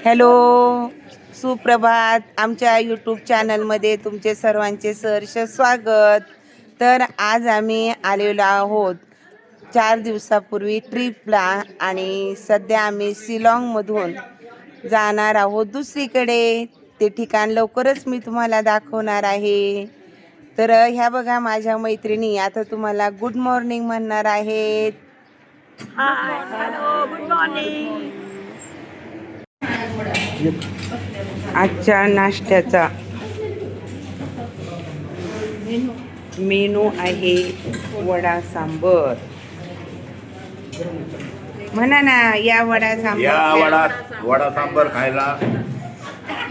Hello, सुप्रभात. आमच्या YouTube चॅनलमध्ये तुमचे सर्वांचे सहर्ष स्वागत. तर आज आम्ही आलेलो आहोत 4 दिवसापूर्वी ट्रिपला आणि सध्या आम्ही शिलाँगमधून जाणार आहोत दुसरीकडे. ते ठिकाण लवकरच मी तुम्हाला दाखवणार आहे. तर ह्या बघा माझ्या मैत्रिणी आता तुम्हाला गुड मॉर्निंग म्हणणार आहेत. Hello, good morning. आजच्या नाश्त्याचा मेनू आहे वडा सांबर. म्हणा ना, या वडा सांबर, वडा सांबर खायला.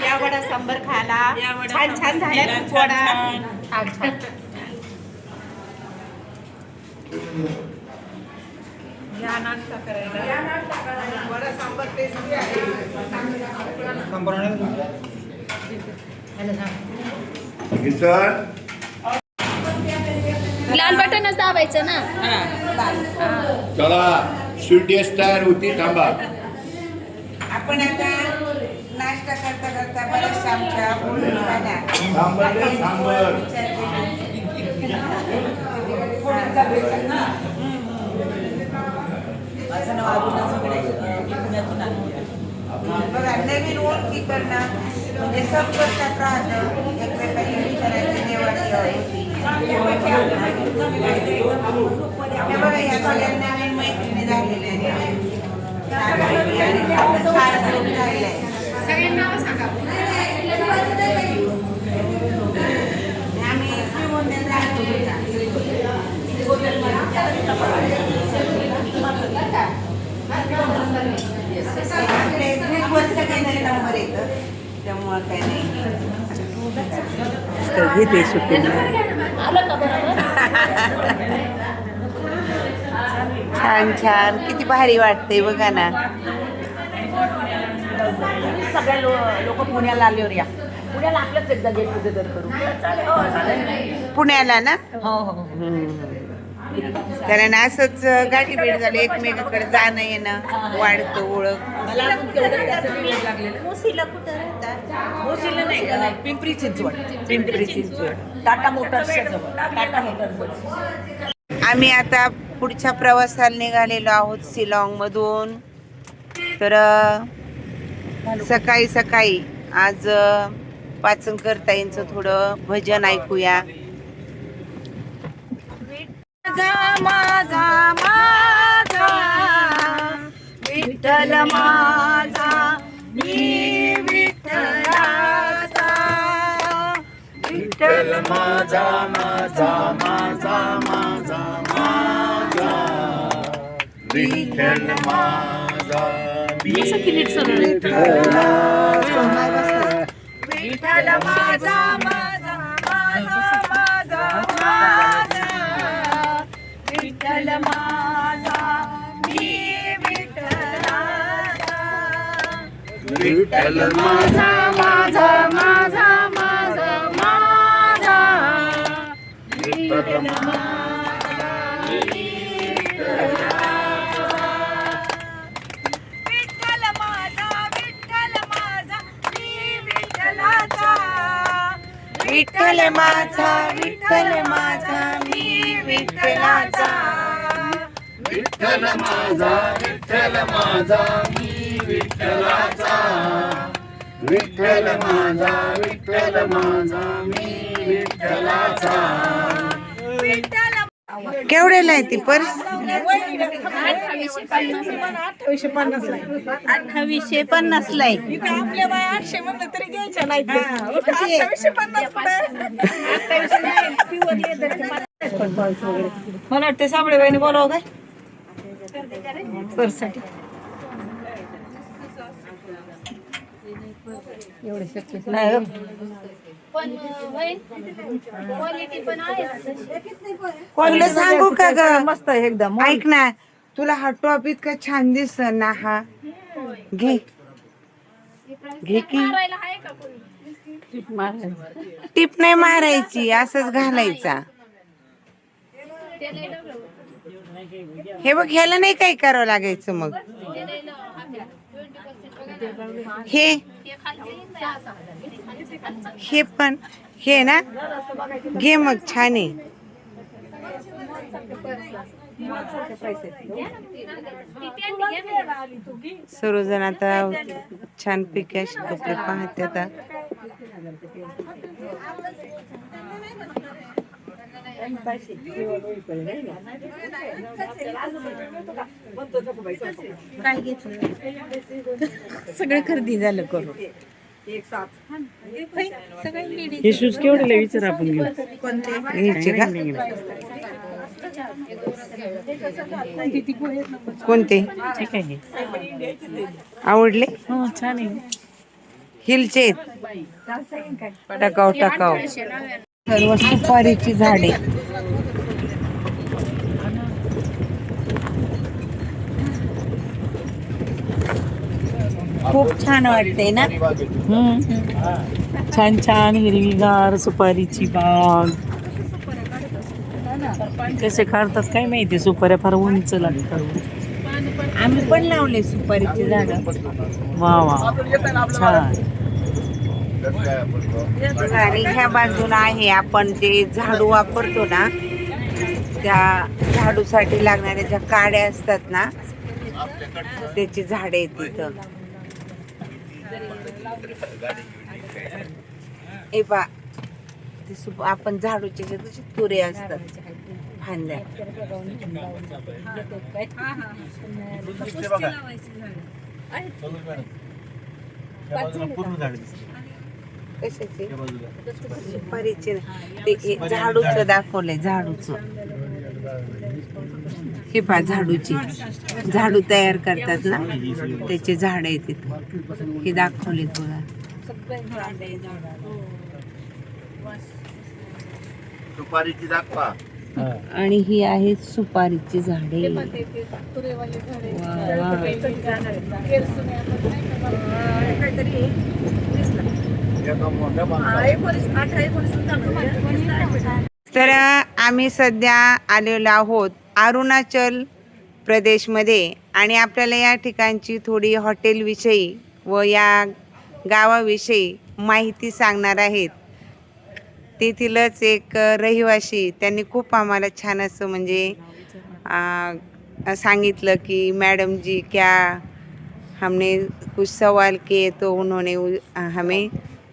या वडा सांबर खायला. छान छान झाले वडा. या नाश्ता करायला. वडा सांबर टेस्टी आहे. लाल बटनच दाबायचं ना. चला, स्वीटेस्ट तयार होती. थांबा. आपण आता नाश्ता करता करता बऱ्याचशा आमच्या सांबर दे, सांबर. बघा, नवीन ओळखी करणं म्हणजे संपर्कात राहणं, एकमेकांची विचारायची देवाणघेवाण होती. हे बघा, या सगळ्या नवीन मैत्रिणी झालेल्या आहेत. छान ग्रुप झालेला आहे. आम्ही श्रीगोंद्यात राहतो. नंबर येतं त्यामुळं काही नाही. घेते सुट्टी. छान छान, किती भारी वाटते बघा ना. सगळे लोक पुण्याला आल्यावर या. पुण्याला आपलंच एकदा गेट टुगेदर करू. पुण्याला ना. हो हो. कारण असंच गाठी भेट झाली, एकमेकाकडे जाणं येणं वाढतं, ओळख. मला अजून तेवढं त्याचं वेळ लागलेलं. मुसीला कुठं राहतात? मोशीला नाही, पिंपरी चिंचवड. पिंपरी चिंचवड. टाटा मोटर्सच्या जवळ. टाटा मोटर्स. आम्ही आता पुढच्या प्रवासाला निघालेलो आहोत शिलाँगमधून. तर सकाळी सकाळी आज पाचनकर ताईंचं थोडं भजन ऐकूया. माझा माझा विठ्ठल माझा, मी विठ्ठलाचा. विठ्ठल माझा माझा माझा माझा माझा, विठ्ठल माझा, विठ्ठल माझा माझा माझा माझा माझा, विठ्ठल माझा, मी विठ्ठलाचा. विठ्ठल माझा माझा माझा माझा माझा, विठ्ठल विठ्ठल माझा, विठ्ठल माझा, मी विठ्ठलाचा. विठ्ठल माझा, विठ्ठल माझा, मी विठ्ठलाचा. विठ्ठल माझा, विठ्ठल माझा, मी विठ्ठलाचा. विठ्ठल माझा, विठ्ठल माझा, मी विठ्ठलाचा. केवढ्याला आहे ती पर्स? 2850 ला आहे. आपल्या बाय 800 म्हणलं तरी घ्यायच्या नाही. 2850 मला वाटते साबळे बाईने बोलावं काय पर्ससाठी. एवढे शक्य नाही. तुला सांगू का ग? मस्त आहे एकदम. ऐक ना, तुला हा टॉप इतका छान दिसत ना. हा घे घे की. टिप नाही मारायची, असंच घालायचा. हे बघ, ह्याला नाही काही करावं लागायचं मग. हे पण हे ना, घे मग, छान आहे. सर्वजण आता छान पैकी असे कपडे पाहते आता. काय घेतलं सगळं खरेदी झालं करून. हे शूज केवढे विचार आपण घेऊ. घ्यायचे का? कोणते ठीक आहे. आवडले? हो छान आहे. हिलचे टाकाव टाकाव. सर्व सुपारीची झाडे. खूप छान वाटते ना. छान छान हिरवीगार सुपारीची बाग. कसे काढतात काय माहिती. सुपाऱ्या फार उंच लागतात. आम्ही पण लावले सुपारीची झाडं. वा वा छान. आणि ह्या बाजूला आहे आपण जे झाडू वापरतो ना, त्या झाडूसाठी लागणाऱ्या ज्या काड्या असतात ना, त्याची झाडे आहेत तिथं. ए बा, आपण झाडूच्या जशी तुरे असतात फांद्या. कशाचे? सुपारीचे. ते झाडूचं दाखवलंय, झाडूचं. हे पा, झाडूची झाडू तयार करतात ना, त्याचे झाड आहे तिथं. हे दाखवले तुला. सुपारीची दाखवा. आणि ही आहेत सुपारीची झाडे. वा वा. तर आम्ही सध्या आलेलो आहोत अरुणाचल प्रदेशमध्ये. आणि आपल्याला या ठिकाणची थोडी हॉटेलविषयी व या गावाविषयी माहिती सांगणार आहेत. तेथीलच एक रहिवासी, त्यांनी खूप आम्हाला छान असं म्हणजे सांगितलं की मैडम जी क्या हमने कुछ सवाल किए तो उन्होंने हमें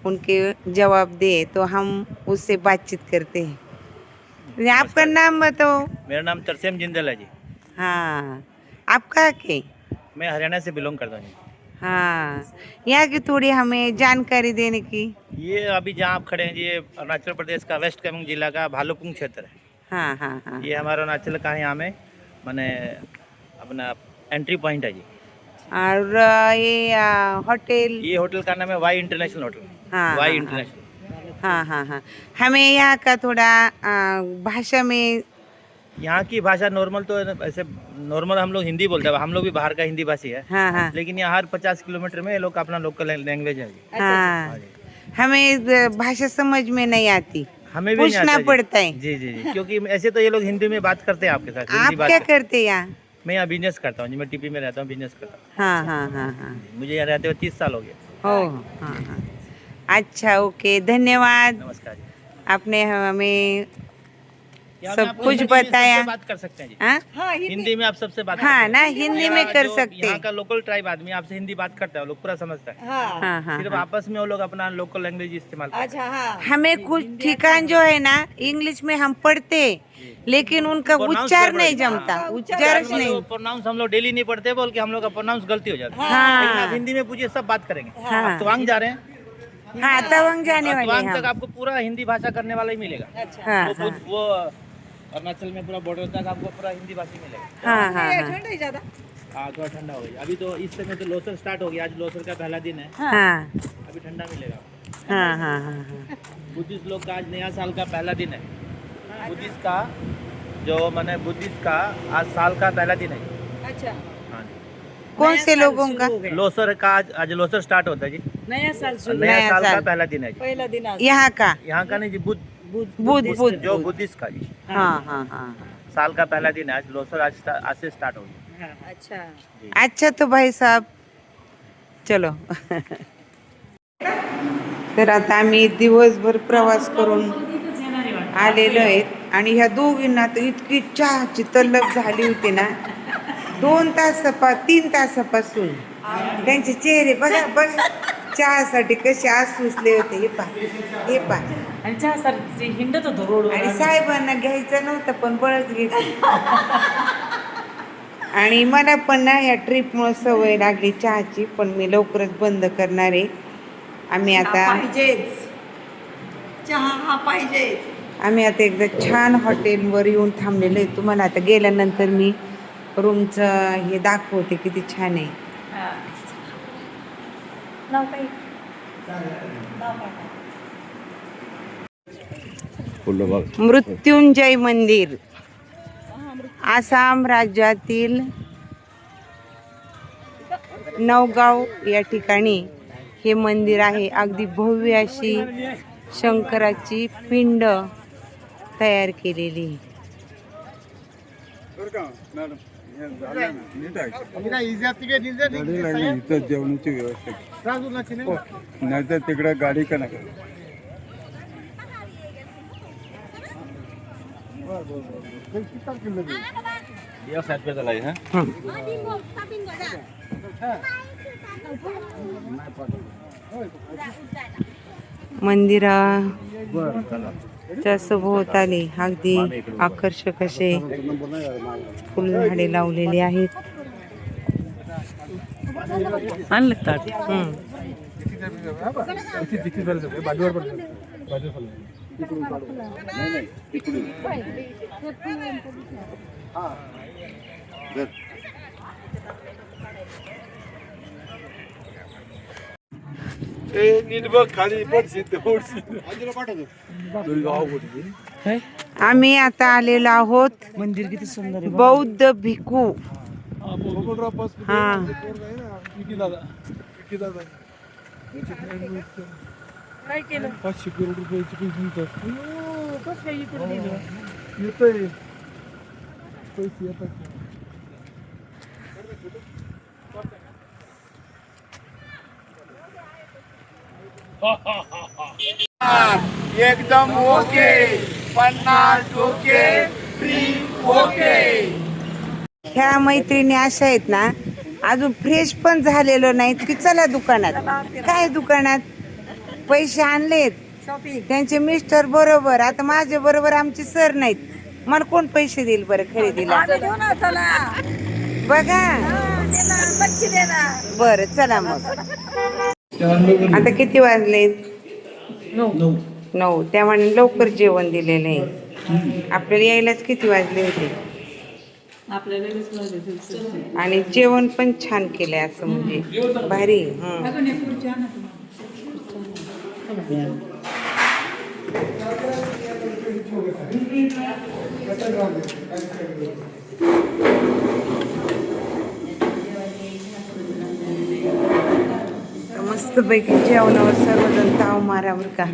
उनके जवाब दिए, तो हम उससे बातचीत करते हैं. आपका नाम बताओ. मेरा नाम तरसेम जिंदल है जी. हाँ, आप कहाँ के? मैं हरियाणा से बिलोंग करता हूँ जी. हाँ, यहाँ की थोड़ी हमें जानकारी देने की. ये अभी जहाँ आप खड़े हैं जी, ये अरुणाचल प्रदेश का वेस्ट कामेंग जिला का भालुकपुंग क्षेत्र है. हाँ हाँ हाँ. ये हमारा अरुणाचल का यहाँ में मैंने अपना एंट्री पॉइंट है जी. और ये होटल. ये होटल का नाम है वाई इंटरनेशनल होटल. हाँ, वाई हाँ, इंटरनेशनल. हाँ हाँ हाँ. हमें यहाँ का थोड़ा भाषा में. यहाँ की भाषा नॉर्मल तो ऐसे नॉर्मल हम लोग हिंदी बोलते हैं. हम लोग भी बाहर का हिंदी भाषी है. हाँ हाँ लेकिन यहाँ हर 50 किलोमीटर में ये लोग अपना लोकल लैंग्वेज है जी. हाँ. हाँ जी. हमें भाषा समझ में नहीं आती, हमें भी नहीं पूछना आता जी. पड़ता है. जी जी जी. क्योंकि ऐसे तो ये लोग हिंदी में बात करते हैं आपके साथ. आप हिंदी बात क्या करते करते यहाँ? मैं यहाँ बिजनेस करता हूँ जी. मैं टीपी में रहता हूँ, बिजनेस करता हूँ. हाँ हाँ हाँ हाँ. मुझे यहाँ रहते हुए 30 साल हो गए. हो. हाँ हाँ. अच्छा, ओके, धन्यवाद. नमस्कार जी. आपने हमें यहाँ सब में आप कुछ हिंदी में बताया. सबसे बात कर सकते हैं जी. हाँ हिंदी में आप सबसे बात हाँ कर ना, सकते हैं. हिंदी में यहाँ कर जो सकते. यहाँ का लोकल ट्राइब आदमी आपसे हिंदी बात करता है, वो लोग पूरा समझता है. हाँ हाँ सिर्फ हाँ. आपस में वो लोग अपना लोकल लैंग्वेज इस्तेमाल करते हैं. हमें कुछ ठिकान जो है ना, इंग्लिश में हम पढ़ते, लेकिन उनका Pronounce उच्चार गड़बड़ नहीं है. जमता. हाँ. उच्चार नहीं. प्रोनाउंस हम लोग डेली नहीं पढ़ते, बोल के हम लोग का प्रोनाउंस गलती हो जाता है. हाँ. लेकिन आप हिंदी में पूछिए, सब बात करेंगे. हाँ. आप तवांग जा रहे हैं, हाँ, तवांग जाने वाले तवांग हम. तक आपको पूरा हिंदी भाषा करने वाला ही मिलेगा. हाँ वो हाँ वो अरुणाचल में पूरा बॉर्डर तक आपको पूरा हिंदी भाषी मिलेगा. हाँ हाँ हाँ हाँ, थोड़ा ठंडा हो गया. अभी तो इस समय तो लोसर स्टार्ट हो गया. आज लोसर का पहला दिन है. हाँ अभी ठंडा मिलेगा. हाँ हाँ हाँ. बुद्धिस्ट लोग का आज नया साल का पहला दिन है. बुद्धिस्ट का जो मैंने बुद्धिस्ट का आज साल का पहला दिन है. अच्छा. हाँ जी. कौन से लोगों का? लोसर का आज लोसर स्टार्ट होता है जी. नया साल नया नया साल का साल. पहला दिन है जी. पहिला दिन आज. यहाँ का? यहाँ का नहीं जी, बुद्ध. जो बुद्धिस्ट का जी हाँ हाँ हाँ. साल का पहला दिन है आज. लोसर आज से स्टार्ट हो गया. अच्छा. जी. अच्छा, तो भाई साहब चलो. तर आता आम्ही दिवसभर प्रवास करून आलेलो आहेत आणि ह्या दोघींना तर इतकी चहाची तल्लफ झाली होती ना 3 तासापासून त्यांचे चेहरे बघा बघा चहासाठी कसे आसुसले होते. हे पा आणि चहासाठी हिंडत होतो रोड आणि साहेबांना घ्यायचं नव्हतं पण बळच घेतलं. आणि मला पण ना या ट्रिपमुळे सवय लागली चहाची, पण मी लवकरच बंद करणार आहे. आम्ही आता एकदा छान हॉटेलवर येऊन थांबलेलो आहे. तुम्हाला आता गेल्यानंतर मी रूमचं हे दाखवते किती छान आहे. मृत्युंजय मंदिर आसाम राज्यातील नवगाव या ठिकाणी हे मंदिर आहे. अगदी भव्य अशी शंकराची पिंड तयार केलेली. जेवणाची व्यवस्था नाही तर तिकडे गाडी का नाही. मंदिराच्या सभोवताली अगदी आकर्षक असे फुलझाडे लावलेली आहेत. आणलं ताट. आम्ही आता आलेलो आहोत मंदिर किती सुंदर आहे. बौद्ध भिक्खू. हा काय केलं? 500 करोड रुपयाची पैसे मिळतात. कसं काय इकडे दिलं? येतंय पैसे येतात. एकदम ओके 50 ओके ओके. ह्या मैत्रिणी अशा आहेत ना अजून फ्रेश पण झालेलो नाहीत की चला दुकानात. काय दुकानात पैसे आणलेत त्यांचे मिस्टर बरोबर. आता माझ्या बरोबर आमचे सर नाहीत, मला कोण पैसे देईल बरं खरेदीला. बघा बरं चला मग. आता किती वाजलेत? 9. त्यामुळे लवकर जेवण दिलेलं आहे. आपल्याला यायलाच किती वाजले होते. आणि जेवण पण छान केलंय असं म्हणजे भारी. मस्त पैकी जेवणावर सर्वजण ताव मारा बरं का.